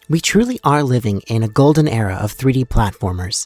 We truly are living in a golden era of 3D platformers.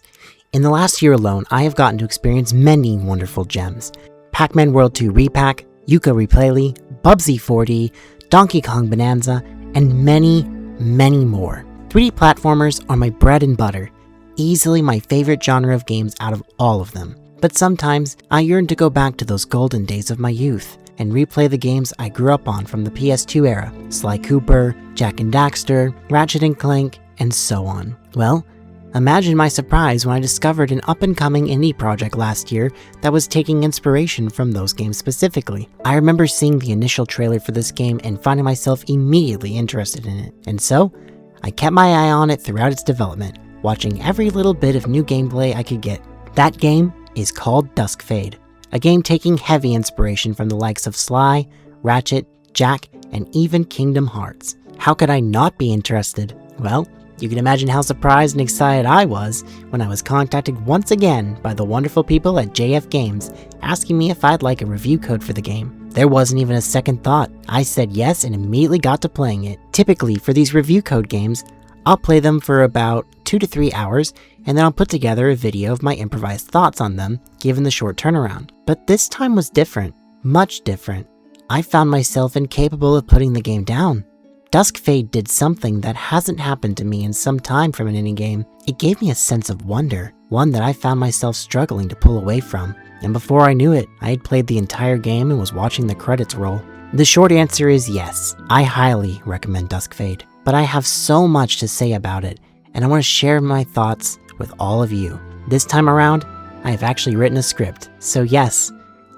In the last year alone, I have gotten to experience many wonderful gems. Pac-Man World 2 Repack, Yooka Replayly, Bubsy 4D, Donkey Kong Bonanza, and many, many more. 3D platformers are my bread and butter, easily my favorite genre of games out of all of them. But sometimes, I yearn to go back to those golden days of my youth and replay the games I grew up on from the PS2 era, Sly Cooper, Jak and Daxter, Ratchet and Clank, and so on. Well, imagine my surprise when I discovered an up-and-coming indie project last year that was taking inspiration from those games specifically. I remember seeing the initial trailer for this game and finding myself immediately interested in it, and so, I kept my eye on it throughout its development, watching every little bit of new gameplay I could get. That game is called Duskfade, a game taking heavy inspiration from the likes of Sly, Ratchet, Jak, and even Kingdom Hearts. How could I not be interested? Well, you can imagine how surprised and excited I was when I was contacted once again by the wonderful people at JF Games asking me if I'd like a review code for the game. There wasn't even a second thought. I said yes and immediately got to playing it. Typically, for these review code games, I'll play them for about 2 to 3 hours, and then I'll put together a video of my improvised thoughts on them, given the short turnaround. But this time was different, much different. I found myself incapable of putting the game down. Duskfade did something that hasn't happened to me in some time from an indie game. It gave me a sense of wonder, one that I found myself struggling to pull away from. And before I knew it, I had played the entire game and was watching the credits roll. The short answer is yes, I highly recommend Duskfade. But I have so much to say about it, and I want to share my thoughts with all of you. This time around, I have actually written a script, so yes,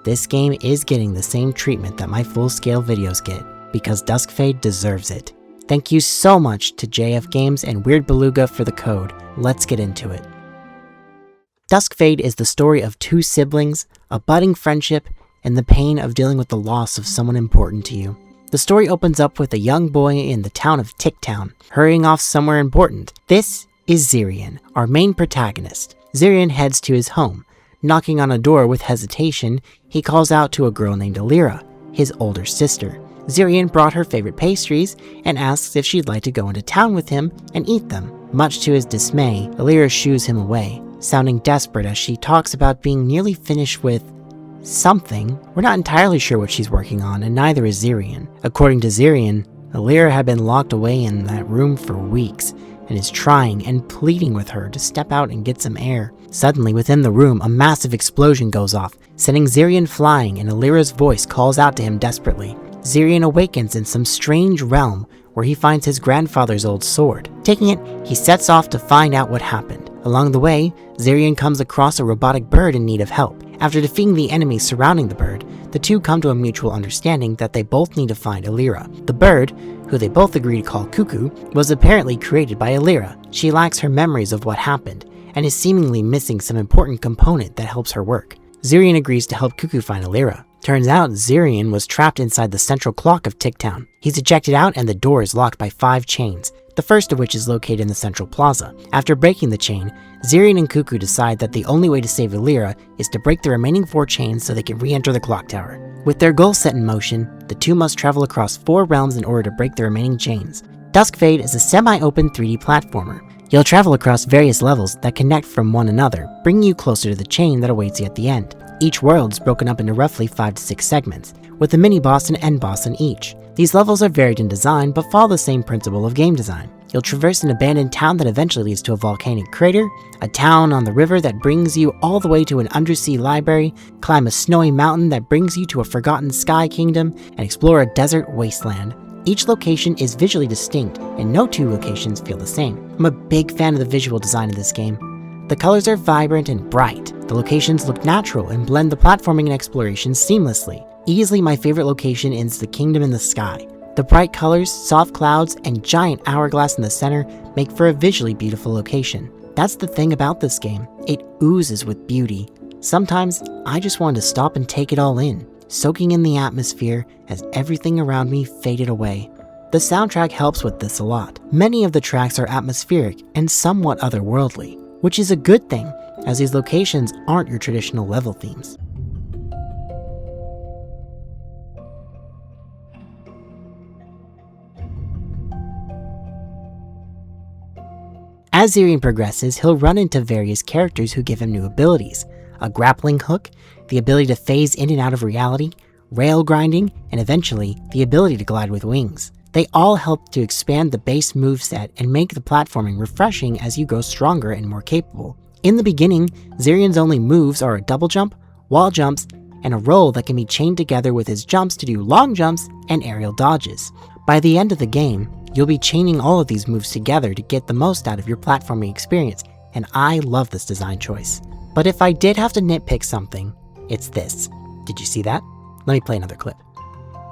this game is getting the same treatment that my full-scale videos get, because Duskfade deserves it. Thank you so much to JF Games and Weird Beluga for the code. Let's get into it. Duskfade is the story of 2 siblings, a budding friendship, and the pain of dealing with the loss of someone important to you. The story opens up with a young boy in the town of Ticktown, hurrying off somewhere important. This is Zirian, our main protagonist. Zirian heads to his home. Knocking on a door with hesitation, he calls out to a girl named Alira, his older sister. Zirian brought her favorite pastries and asks if she'd like to go into town with him and eat them. Much to his dismay, Alira shoos him away, sounding desperate as she talks about being nearly finished with something. We're not entirely sure what she's working on, and neither is Zirian. According to Zirian, Alira had been locked away in that room for weeks, and is trying and pleading with her to step out and get some air. Suddenly, within the room, a massive explosion goes off, sending Zirian flying, and Alira's voice calls out to him desperately. Zirian awakens in some strange realm where he finds his grandfather's old sword. Taking it, he sets off to find out what happened. Along the way, Zirian comes across a robotic bird in need of help. After defeating the enemies surrounding the bird, the two come to a mutual understanding that they both need to find Alira. The bird, who they both agree to call Cuckoo, was apparently created by Alira. She lacks her memories of what happened, and is seemingly missing some important component that helps her work. Zirian agrees to help Cuckoo find Alira. Turns out, Zirian was trapped inside the central clock of Ticktown. He's ejected out and the door is locked by 5 chains, the first of which is located in the central plaza. After breaking the chain, Zirian and Cuckoo decide that the only way to save Alira is to break the remaining 4 chains so they can re-enter the clock tower. With their goal set in motion, the two must travel across 4 realms in order to break the remaining chains. Duskfade is a semi-open 3D platformer. You'll travel across various levels that connect from one another, bringing you closer to the chain that awaits you at the end. Each world is broken up into roughly 5 to 6 segments, with a mini-boss and end-boss in each. These levels are varied in design, but follow the same principle of game design. You'll traverse an abandoned town that eventually leads to a volcanic crater, a town on the river that brings you all the way to an undersea library, climb a snowy mountain that brings you to a forgotten sky kingdom, and explore a desert wasteland. Each location is visually distinct, and no 2 locations feel the same. I'm a big fan of the visual design of this game. The colors are vibrant and bright. The locations look natural and blend the platforming and exploration seamlessly. Easily my favorite location is the kingdom in the sky. The bright colors, soft clouds, and giant hourglass in the center make for a visually beautiful location. That's the thing about this game. It oozes with beauty. Sometimes, I just wanted to stop and take it all in, soaking in the atmosphere as everything around me faded away. The soundtrack helps with this a lot. Many of the tracks are atmospheric and somewhat otherworldly, which is a good thing, as these locations aren't your traditional level themes. As Zirian progresses, he'll run into various characters who give him new abilities. A grappling hook, the ability to phase in and out of reality, rail grinding, and eventually, the ability to glide with wings. They all help to expand the base moveset and make the platforming refreshing as you grow stronger and more capable. In the beginning, Zirian's only moves are a double jump, wall jumps, and a roll that can be chained together with his jumps to do long jumps and aerial dodges. By the end of the game, you'll be chaining all of these moves together to get the most out of your platforming experience, and I love this design choice. But if I did have to nitpick something, it's this. Did you see that? Let me play another clip.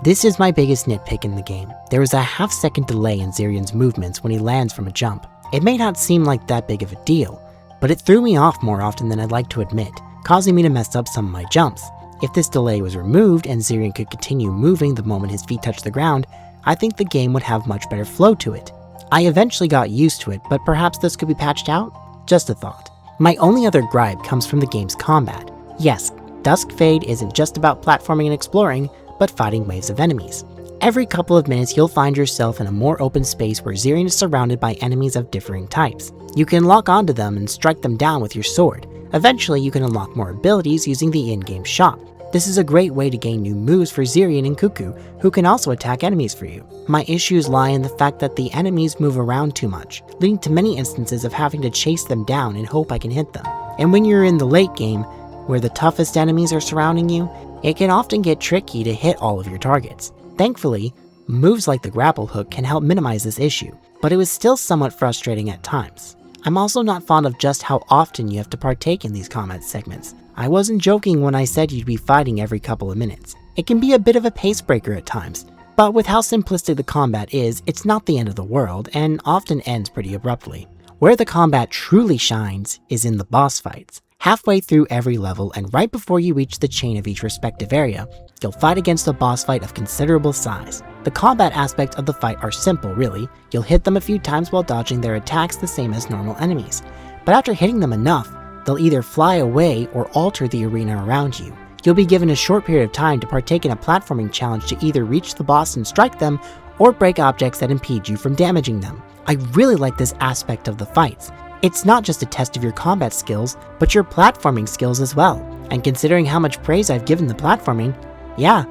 This is my biggest nitpick in the game. There is a half-second delay in Zirian's movements when he lands from a jump. It may not seem like that big of a deal, but it threw me off more often than I'd like to admit, causing me to mess up some of my jumps. If this delay was removed and Zirian could continue moving the moment his feet touched the ground, I think the game would have much better flow to it. I eventually got used to it, but perhaps this could be patched out? Just a thought. My only other gripe comes from the game's combat. Yes, Duskfade isn't just about platforming and exploring, but fighting waves of enemies. Every couple of minutes you'll find yourself in a more open space where Zirian is surrounded by enemies of differing types. You can lock onto them and strike them down with your sword. Eventually you can unlock more abilities using the in-game shop. This is a great way to gain new moves for Zirian and Cuckoo, who can also attack enemies for you. My issues lie in the fact that the enemies move around too much, leading to many instances of having to chase them down and hope I can hit them. And when you're in the late game, where the toughest enemies are surrounding you, it can often get tricky to hit all of your targets. Thankfully, moves like the grapple hook can help minimize this issue, but it was still somewhat frustrating at times. I'm also not fond of just how often you have to partake in these combat segments. I wasn't joking when I said you'd be fighting every couple of minutes. It can be a bit of a pace breaker at times, but with how simplistic the combat is, it's not the end of the world and often ends pretty abruptly. Where the combat truly shines is in the boss fights. Halfway through every level and right before you reach the chain of each respective area, you'll fight against a boss fight of considerable size. The combat aspects of the fight are simple really. You'll hit them a few times while dodging their attacks the same as normal enemies. But after hitting them enough, they'll either fly away or alter the arena around you. You'll be given a short period of time to partake in a platforming challenge to either reach the boss and strike them, or break objects that impede you from damaging them. I really like this aspect of the fights. It's not just a test of your combat skills, but your platforming skills as well. And considering how much praise I've given the platforming, yeah,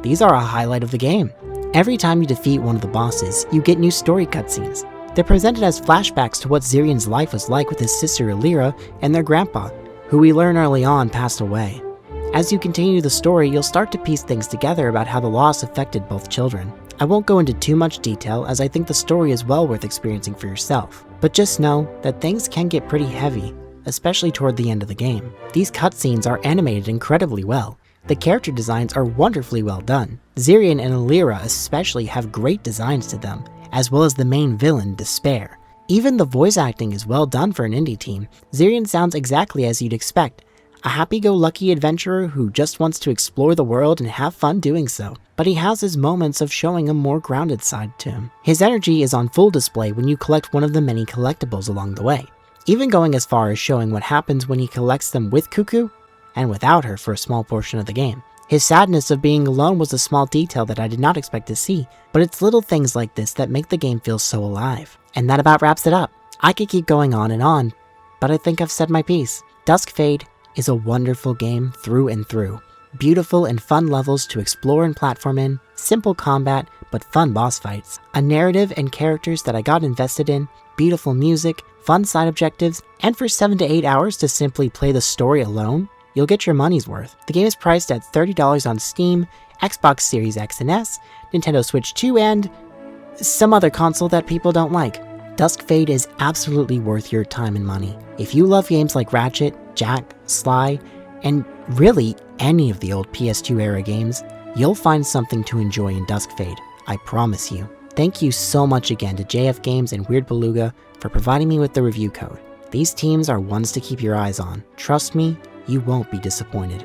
these are a highlight of the game. Every time you defeat one of the bosses, you get new story cutscenes. They're presented as flashbacks to what Zirian's life was like with his sister Alira and their grandpa, who we learn early on passed away. As you continue the story, you'll start to piece things together about how the loss affected both children. I won't go into too much detail as I think the story is well worth experiencing for yourself, but just know that things can get pretty heavy, especially toward the end of the game. These cutscenes are animated incredibly well. The character designs are wonderfully well done. Zirian and Alira especially have great designs to them, as well as the main villain, Despair. Even the voice acting is well done for an indie team. Zirian sounds exactly as you'd expect. A happy-go-lucky adventurer who just wants to explore the world and have fun doing so. But he has his moments of showing a more grounded side to him. His energy is on full display when you collect one of the many collectibles along the way, even going as far as showing what happens when he collects them with Cuckoo and without her for a small portion of the game. His sadness of being alone was a small detail that I did not expect to see, but it's little things like this that make the game feel so alive. And that about wraps it up. I could keep going on, but I think I've said my piece. Duskfade is a wonderful game through and through. Beautiful and fun levels to explore and platform in, simple combat, but fun boss fights, a narrative and characters that I got invested in, beautiful music, fun side objectives, and for 7 to 8 hours to simply play the story alone, you'll get your money's worth. The game is priced at $30 on Steam, Xbox Series X and S, Nintendo Switch 2, and some other console that people don't like. Duskfade is absolutely worth your time and money. If you love games like Ratchet, Jack, Sly, and really any of the old PS2 era games, you'll find something to enjoy in Duskfade, I promise you. Thank you so much again to JF Games and Weird Beluga for providing me with the review code. These teams are ones to keep your eyes on. Trust me, you won't be disappointed.